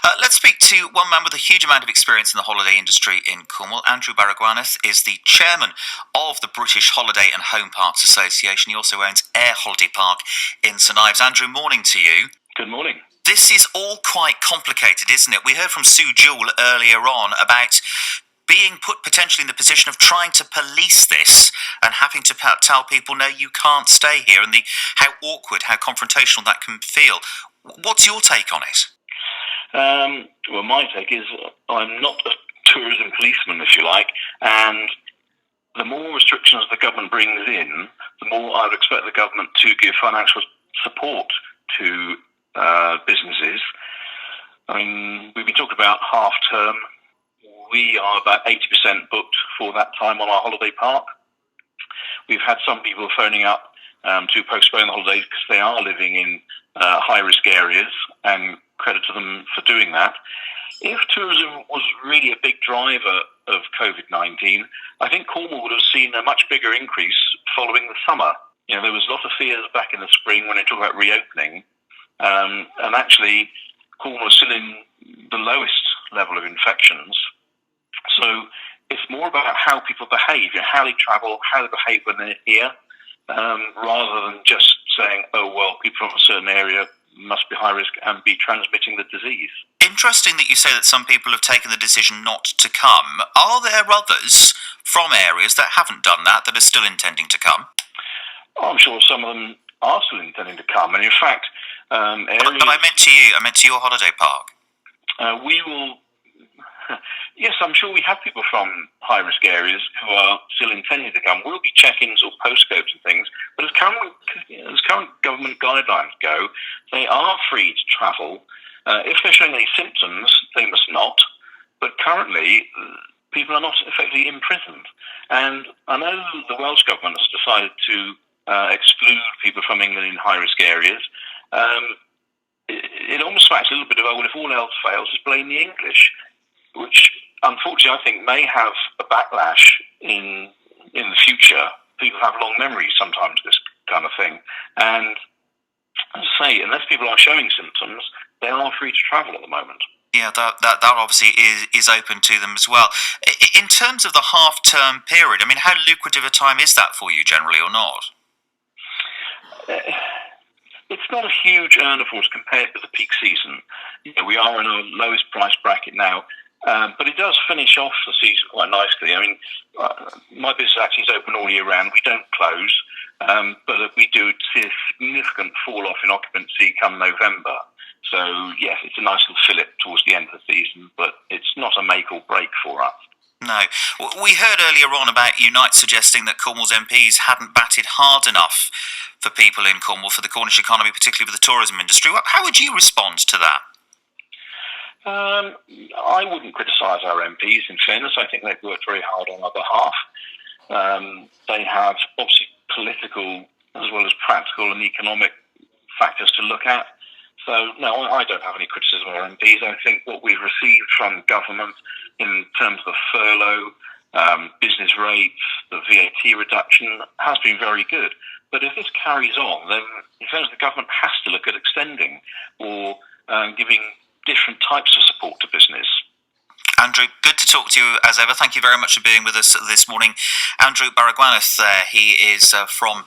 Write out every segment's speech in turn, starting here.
Let's speak to one man with a huge amount of experience in the holiday industry in Cornwall. Andrew Baragwanath is the chairman of the British Holiday and Home Parks Association. He also owns Air Holiday Park in St Ives. Andrew, morning to you. Good morning. This is all quite complicated, isn't it? We heard from Sue Jewell earlier on about being put potentially in the position of trying to police this and having to tell people, no, you can't stay here, and how awkward, how confrontational that can feel. What's your take on it? Well, my take is I'm not a tourism policeman, if you like, and the more restrictions the government brings in, the more I would expect the government to give financial support to businesses. I mean, we've been talking about half term. We are about 80% booked for that time on our holiday park. We've had some people phoning up to postpone the holidays because they are living in high-risk areas, and credit to them for doing that. If tourism was really a big driver of COVID-19, I think Cornwall would have seen a much bigger increase following the summer. You know, there was a lot of fears back in the spring when they talked about reopening, and actually Cornwall is still in the lowest level of infections. So it's more about how people behave, how they travel, how they behave when they're here, rather than just saying, oh, well, people from a certain area must be high risk and be transmitting the disease. Interesting that you say that some people have taken the decision not to come. Are there others from areas that haven't done that are still intending to come? Oh, I'm sure some of them are still intending to come. And in fact, areas... But I meant to you. I meant to your holiday park. We will... Yes, I'm sure we have people from high-risk areas who are still intending to come. We'll be checking sort of postcodes and things, but as current government guidelines go, they are free to travel. If they're showing any symptoms, they must not. But currently, people are not effectively imprisoned. And I know the Welsh government has decided to exclude people from England in high-risk areas. It almost facts a little bit of, oh, well, if all else fails, just blame the English, which unfortunately I think may have a backlash in the future. People have long memories sometimes of this kind of thing. And as I say, unless people are showing symptoms, they are free to travel at the moment. Yeah, that obviously is open to them as well. In terms of the half-term period, I mean, how lucrative a time is that for you generally or not? It's not a huge earner for us compared to the peak season. You know, we are in our lowest price bracket now. But it does finish off the season quite nicely. I mean, my business actually is open all year round. We don't close, but we do see a significant fall-off in occupancy come November. So, yes, it's a nice little fillip towards the end of the season, but it's not a make or break for us. No. We heard earlier on about Unite suggesting that Cornwall's MPs hadn't batted hard enough for people in Cornwall, for the Cornish economy, particularly with the tourism industry. How would you respond to that? I wouldn't criticise our MPs, in fairness. I think they've worked very hard on our behalf. They have obviously political as well as practical and economic factors to look at. So, no, I don't have any criticism of our MPs. I think what we've received from government in terms of the furlough, business rates, the VAT reduction has been very good. But if this carries on, then in terms of the government has to look at extending or giving different types of support to business. Andrew, good to talk to you as ever. Thank you very much for being with us this morning. Andrew Baragwanath, he is from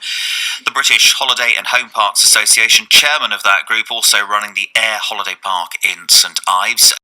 the British Holiday and Home Parks Association, chairman of that group, also running the Air Holiday Park in St Ives.